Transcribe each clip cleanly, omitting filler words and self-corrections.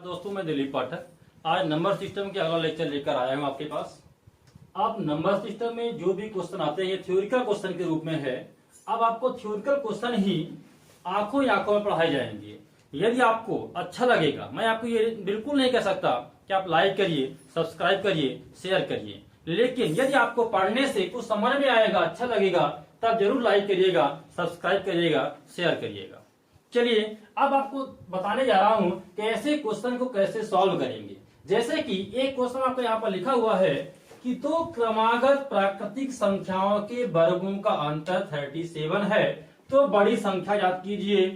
दोस्तों, मैं दिलीप पाठक आज नंबर सिस्टम के अगला लेक्चर लेकर आया हूं आपके पास। आप नंबर सिस्टम में जो भी क्वेश्चन आते हैं ये थ्योरिकल क्वेश्चन के रूप में है। अब आपको थ्योरिकल क्वेश्चन ही आंखों ही आंखों में पढ़ाए जाएंगे। यदि आपको अच्छा लगेगा, मैं आपको ये बिल्कुल नहीं कह सकता कि आप लाइक करिए, सब्सक्राइब करिए, शेयर करिए, लेकिन यदि आपको पढ़ने से कुछ समझ में आएगा, अच्छा लगेगा, तब जरूर लाइक करिएगा, सब्सक्राइब करिएगा, शेयर करिएगा। चलिए अब आपको बताने जा रहा हूं कि ऐसे क्वेश्चन को कैसे सॉल्व करेंगे। जैसे कि एक क्वेश्चन आपको यहाँ पर लिखा हुआ है कि दो क्रमागत प्राकृतिक संख्याओं के वर्गों का अंतर 37 है, तो बड़ी संख्या याद कीजिए।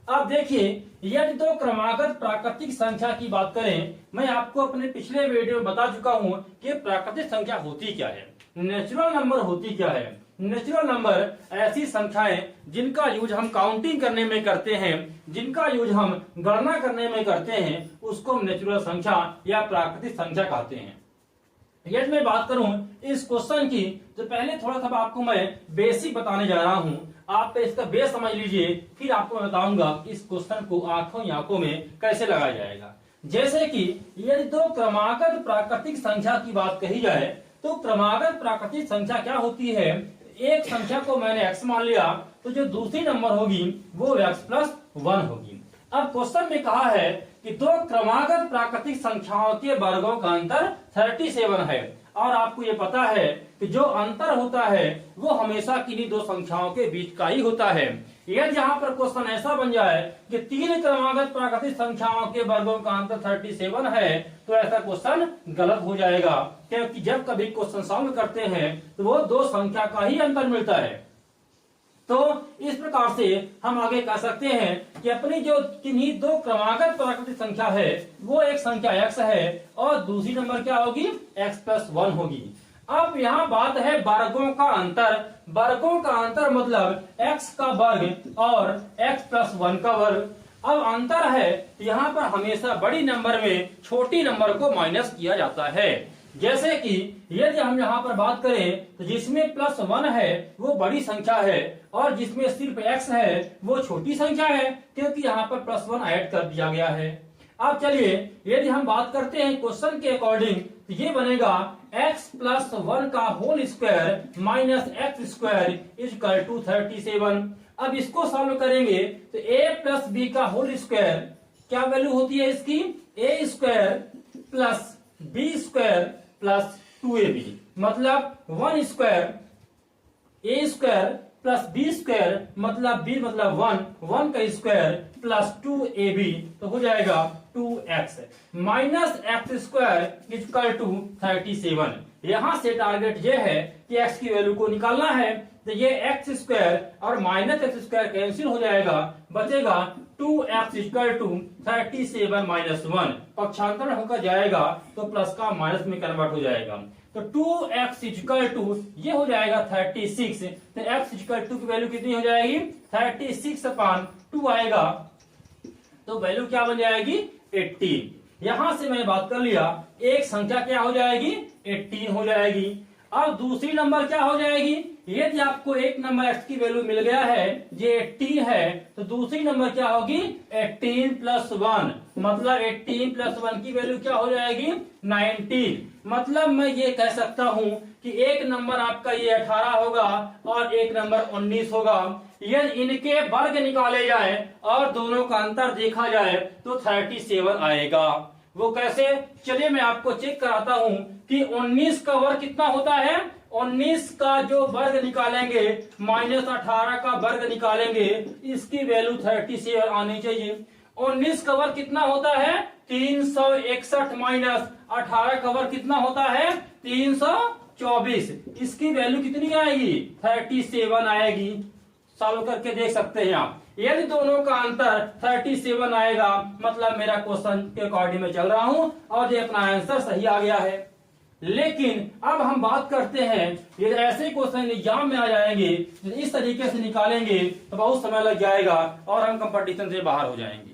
अब देखिए, यदि दो क्रमागत प्राकृतिक संख्या की बात करें, मैं आपको अपने पिछले वीडियो में बता चुका हूं कि प्राकृतिक संख्या होती क्या है, नेचुरल नंबर होती क्या है। नेचुरल नंबर ऐसी संख्याएं जिनका यूज हम काउंटिंग करने में करते हैं, जिनका यूज हम गणना करने में करते हैं, उसको हम नेचुरल संख्या या प्राकृतिक संख्या कहते हैं। यदि मैं बात करूं इस क्वेश्चन की, तो पहले थोड़ा सा आपको मैं बेसिक बताने जा रहा हूं। आप इसका बेस समझ लीजिए, फिर आपको मैं बताऊंगा इस क्वेश्चन को आंखों ही आंखों में कैसे लगाया जाएगा। जैसे कि यदि दो क्रमागत प्राकृतिक संख्या की बात कही जाए, तो क्रमागत प्राकृतिक संख्या क्या होती है। एक संख्या को मैंने x मान लिया, तो जो दूसरी नंबर होगी वो x+1 होगी। अब क्वेश्चन में कहा है कि दो क्रमागत प्राकृतिक संख्याओं के वर्गों का अंतर 37 है, और आपको ये पता है कि जो अंतर होता है वो हमेशा किन्हीं दो संख्याओं के बीच का ही होता है। यदि यहाँ पर क्वेश्चन ऐसा बन जाए कि तीन क्रमागत प्राकृतिक संख्याओं के वर्गों का अंतर 37 है, तो ऐसा क्वेश्चन गलत हो जाएगा, क्योंकि जब कभी क्वेश्चन सॉल्व करते हैं तो वो दो संख्या का ही अंतर मिलता है। तो इस प्रकार से हम आगे कह सकते हैं कि अपनी जो किन्हीं दो क्रमागत प्राकृतिक संख्या है वो एक संख्या x है और दूसरी नंबर क्या होगी, x+1 होगी। अब यहाँ बात है वर्गों का अंतर। वर्गों का अंतर मतलब x का वर्ग और x+1 का वर्ग। अब अंतर है, यहाँ पर हमेशा बड़ी नंबर में छोटी नंबर को माइनस किया जाता है। जैसे कि यदि हम यहाँ पर बात करें तो जिसमें +1 है वो बड़ी संख्या है और जिसमें सिर्फ x है वो छोटी संख्या है, क्योंकि यहाँ पर +1 ऐड कर दिया गया है। अब चलिए यदि हम बात करते हैं क्वेश्चन के अकॉर्डिंग, तो ये बनेगा x+1 का होल स्क्वायर -x² = 37। अब इसको सॉल्व करेंगे तो a+b का होल स्क्वायर क्या वैल्यू होती है इसकी, a² + b² + 2ab, मतलब 1² a² + b² मतलब b मतलब 1 का स्क्वायर + 2ab, तो हो जाएगा 2x -x² = 37। यहां से टारगेट ये है कि x की वैल्यू को निकालना है, तो ये x² और -x² कैंसिल हो जाएगा, बचेगा 2x = 37 - 1, पक्षांतर होकर जाएगा तो प्लस का माइनस में कन्वर्ट हो जाएगा। तो 2x = ये हो जाएगा 36, तो x = की वैल्यू कितनी हो जाएगी, 36/2 आएगा, तो वैल्यू क्या बन जाएगी, 18। यहां से मैंने बात कर लिया, एक संख्या क्या हो जाएगी, 18 हो जाएगी। अब दूसरी नंबर क्या हो जाएगी, यदि आपको एक नंबर x की वैल्यू मिल गया है, ये 18 है, तो दूसरी नंबर क्या होगी, 18+1, मतलब 18+1 की वैल्यू क्या हो जाएगी, 19। मतलब मैं ये कह सकता हूं कि एक नंबर आपका ये 18 होगा और एक नंबर 19 होगा। यदि इनके वर्ग निकाले जाए और दोनों का अंतर देखा जाए तो 37 आएगा। वो कैसे, चलिए मैं आपको चेक कराता हूं कि 19 का वर्ग कितना होता है। 19 का जो वर्ग निकालेंगे -18 का वर्ग निकालेंगे, इसकी वैल्यू 37 आनी चाहिए। 19 का वर्ग कितना होता है, 361 - 18 का वर्ग कितना होता है, 324, इसकी वैल्यू कितनी आएगी, 37 आएगी। सॉल्व करके देख सकते हैं आप। यदि दोनों का अंतर 37 आएगा, मतलब मेरा क्वेश्चन के अकॉर्डिंग में चल रहा हूं और ये अपना आंसर सही आ गया है। लेकिन अब हम बात करते हैं, ये ऐसे क्वेश्चन एग्जाम में आ जाएंगे, इस तरीके से निकालेंगे तो बहुत समय लग जाएगा और हम कंपटीशन से बाहर हो जाएंगे।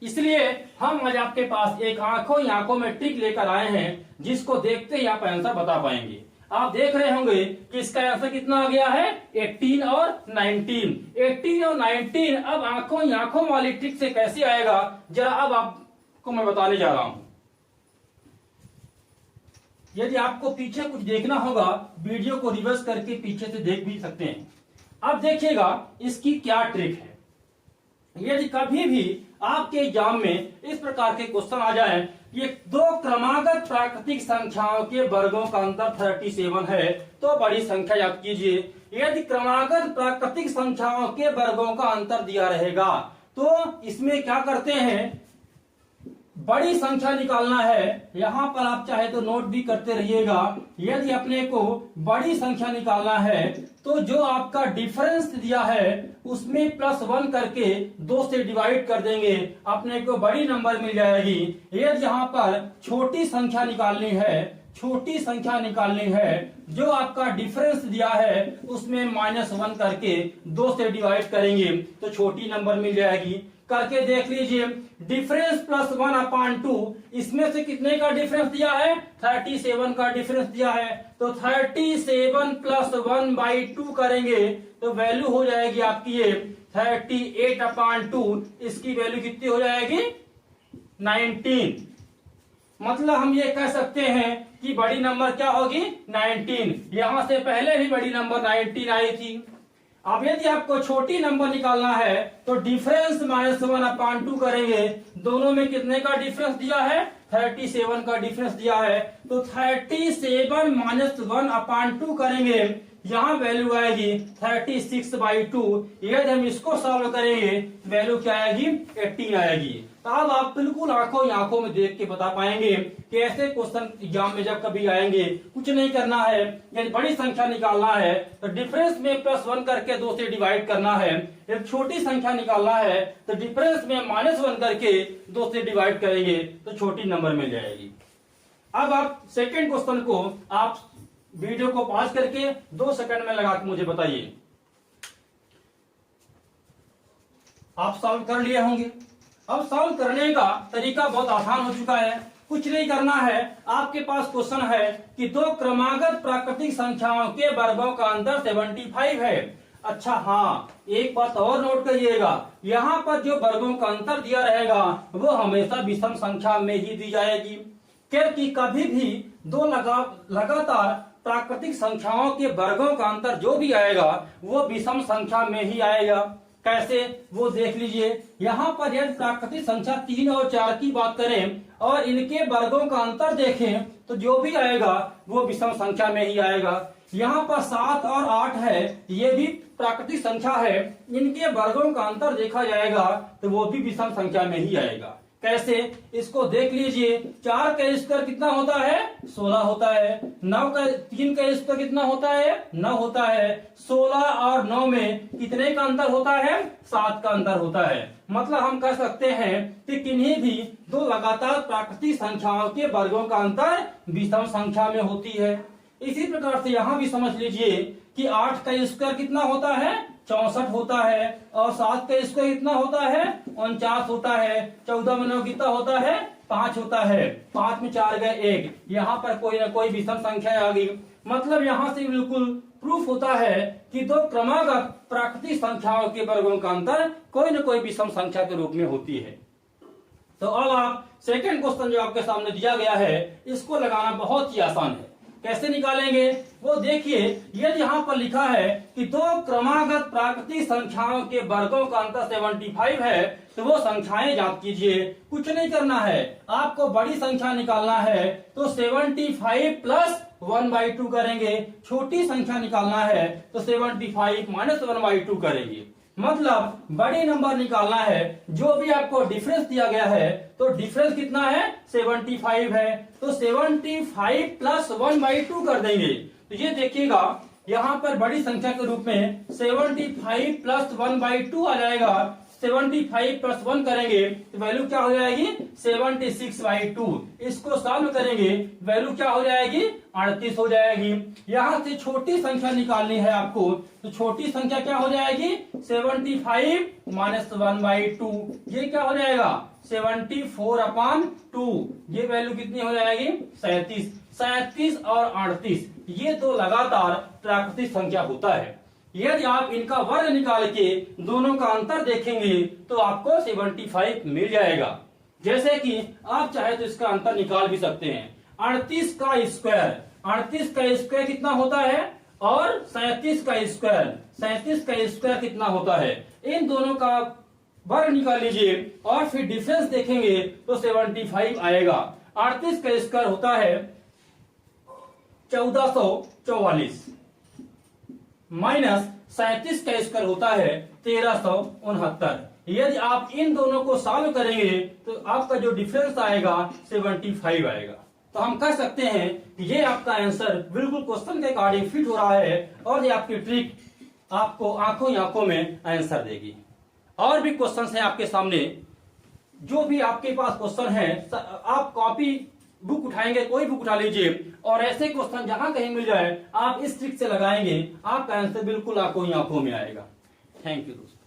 इसलिए हम आज आपके पास एक आंखों ही आंखों में ट्रिक लेकर आए हैं, जिसको देखते ही आप आंसर बता पाएंगे। आप देख रहे होंगे कि इसका आंसर कितना आ गया है, 18 और 19। 18 और 19 अब आंखों ही आंखों वाली ट्रिक से कैसे आएगा, जरा अब आप को मैं बताने जा रहा हूं। यदि आपको पीछे कुछ देखना होगा, वीडियो को रिवर्स करके पीछे से देख भी सकते हैं। अब देखिएगा इसकी क्या ट्रिक है। यदि कभी भी आपके एग्जाम में इस प्रकार के क्वेश्चन आ जाए, ये दो क्रमागत प्राकृतिक संख्याओं के वर्गों का अंतर 37 है, तो बड़ी संख्या याद कीजिए। यदि क्रमागत प्राकृतिक संख्याओं के वर्गों का अंतर दिया रहेगा तो इसमें क्या करते हैं, बड़ी संख्या निकालना है। यहां पर आप चाहे तो नोट भी करते रहिएगा। यदि अपने को बड़ी संख्या निकालना है तो जो आपका डिफरेंस दिया है उसमें +1 करके 2 से डिवाइड कर देंगे, अपने को बड़ी नंबर मिल जाएगी। यदि यहाँ पर छोटी संख्या निकालनी है, छोटी संख्या निकालनी है, जो आपका डिफरेंस दिया है उसमें -1 करके 2 से डिवाइड करेंगे तो छोटी नंबर मिल जाएगी। करके देख लीजिए, डिफरेंस +1/2, इसमें से कितने का डिफरेंस दिया है, 37 का डिफरेंस दिया है, तो 37 + 1/2 करेंगे तो वैल्यू हो जाएगी आपकी ये 38/2। इसकी वैल्यू कितनी हो जाएगी, 19। मतलब हम ये कह सकते हैं कि बड़ी नंबर क्या होगी, 19। यहां से पहले भी बड़ी नंबर 19 आई थी। अब यदि आपको छोटी नंबर निकालना है तो डिफरेंस -1/2 करेंगे। दोनों में कितने का डिफरेंस दिया है, 37 का डिफरेंस दिया है, तो 37 - 1/2 करेंगे, यहाँ वैल्यू आएगी 36/2। यदि हम इसको सॉल्व करेंगे वैल्यू क्या आएगी, 18 आएगी। तो अब आप बिल्कुल आंखों में देख के बता पाएंगे कि ऐसे क्वेश्चन एग्जाम में जब कभी आएंगे, कुछ नहीं करना है। यदि बड़ी संख्या निकालना है तो डिफरेंस में +1 करके 2 से डिवाइड करना है। यदि छोटी संख्या निकालना है तो डिफरेंस में -1 करके 2 से डिवाइड करेंगे तो छोटी नंबर मिल जाएगी। अब आप सेकेंड क्वेश्चन को आप वीडियो को पॉज करके 2 सेकंड में लगा के मुझे बताइए। आप सॉल्व कर लिए होंगे। अब सॉल्व करने का तरीका बहुत आसान हो चुका है। कुछ नहीं करना है, आपके पास क्वेश्चन है कि दो क्रमागत प्राकृतिक संख्याओं के वर्गों का अंतर 75 है। अच्छा हाँ, एक बात और नोट करिएगा, यहाँ पर जो वर्गों का अंतर दिया रहेगा वो हमेशा विषम संख्या में ही दी जाएगी, क्योंकि कभी भी दो लगातार प्राकृतिक संख्याओं के वर्गों का अंतर जो भी आएगा वो विषम संख्या में ही आएगा। कैसे, वो देख लीजिए। यहाँ पर यदि प्राकृतिक संख्या 3 और 4 की बात करें और इनके वर्गों का अंतर देखें तो जो भी आएगा वो विषम संख्या में ही आएगा। यहाँ पर 7 और 8 है, ये भी प्राकृतिक संख्या है, इनके वर्गों का अंतर देखा जाएगा तो वो भी विषम संख्या में ही आएगा। कैसे, इसको देख लीजिए। 4 का स्क्वायर कितना होता है, 16 होता है। 3 का स्क्वायर कितना होता है, 9 होता है। 16 और 9 में कितने का अंतर होता है, 7 का अंतर होता है। मतलब हम कह सकते हैं कि किन्हीं भी दो लगातार प्राकृतिक संख्याओं के वर्गों का अंतर विषम संख्या में होती है। इसी प्रकार से यहाँ भी समझ लीजिए कि 8 का स्क्वायर कितना होता है, 64 होता है, और 7 का स्क्वायर कितना होता है, 49 होता है। 14 में 9 कितना होता है, 5 होता है। 5 में 4 गए 1, यहाँ पर कोई ना कोई विषम संख्या आ गई। मतलब यहाँ से बिल्कुल प्रूफ होता है कि दो क्रमागत प्राकृतिक संख्याओं के वर्गों का अंतर कोई न कोई विषम संख्या के रूप में होती है। तो अब आप सेकेंड क्वेश्चन जो आपके सामने दिया गया है इसको लगाना बहुत ही आसान है। कैसे निकालेंगे वो देखिए। यदि यहाँ पर लिखा है कि दो क्रमागत प्राकृतिक संख्याओं के वर्गों का अंतर 75 है तो वो संख्याएं ज्ञात कीजिए। कुछ नहीं करना है, आपको बड़ी संख्या निकालना है तो 75 + 1/2 करेंगे। छोटी संख्या निकालना है तो 75 - 1/2 करेंगे। मतलब बड़ी नंबर निकालना है, जो भी आपको डिफरेंस दिया गया है तो डिफरेंस कितना है, 75 है, तो 75 + 1/2 कर देंगे। तो ये देखिएगा यहाँ पर बड़ी संख्या के रूप में 75 + 1/2 आ जाएगा। 75 + 1 करेंगे तो वैल्यू क्या हो जाएगी, 76/2। इसको सॉल्व करेंगे वैल्यू क्या हो जाएगी, 38 हो जाएगी। यहाँ से छोटी संख्या निकालनी है आपको, तो छोटी संख्या क्या हो जाएगी, 75 - 1/2। ये क्या हो जाएगा, 74/2। ये वैल्यू कितनी हो जाएगी, 37। 37 और 38 ये दो लगातार प्राकृतिक संख्या होता है। यदि आप इनका वर्ग निकाल के दोनों का अंतर देखेंगे तो आपको 75 मिल जाएगा। जैसे कि आप चाहे तो इसका अंतर निकाल भी सकते हैं। 38 का स्क्वायर, 38 का स्क्वायर कितना होता है, और 37 का स्क्वायर, 37 का स्क्वायर कितना होता है। इन दोनों का वर्ग निकाल लीजिए और फिर डिफरेंस देखेंगे तो 75 आएगा। 38 का स्क्वायर होता है 1444 माइनस 37 का स्क्वायर होता है 1369। यदि आप इन दोनों को सॉल्व करेंगे तो आपका जो डिफरेंस आएगा 75 आएगा। तो हम कह सकते हैं कि ये आपका आंसर बिल्कुल क्वेश्चन के अकॉर्डिंग फिट हो रहा है और ये आपकी ट्रिक आपको आंखों ही आंखों में आंसर देगी। और भी क्वेश्चन है आपके सामने, जो भी आपके पास क्वेश्चन है आप कॉपी बुक उठाएंगे, कोई बुक उठा लीजिए और ऐसे क्वेश्चन जहां कहीं मिल जाए आप इस ट्रिक से लगाएंगे, आपका आंसर बिल्कुल आंखों ही आंखों में आएगा। थैंक यू दोस्तों।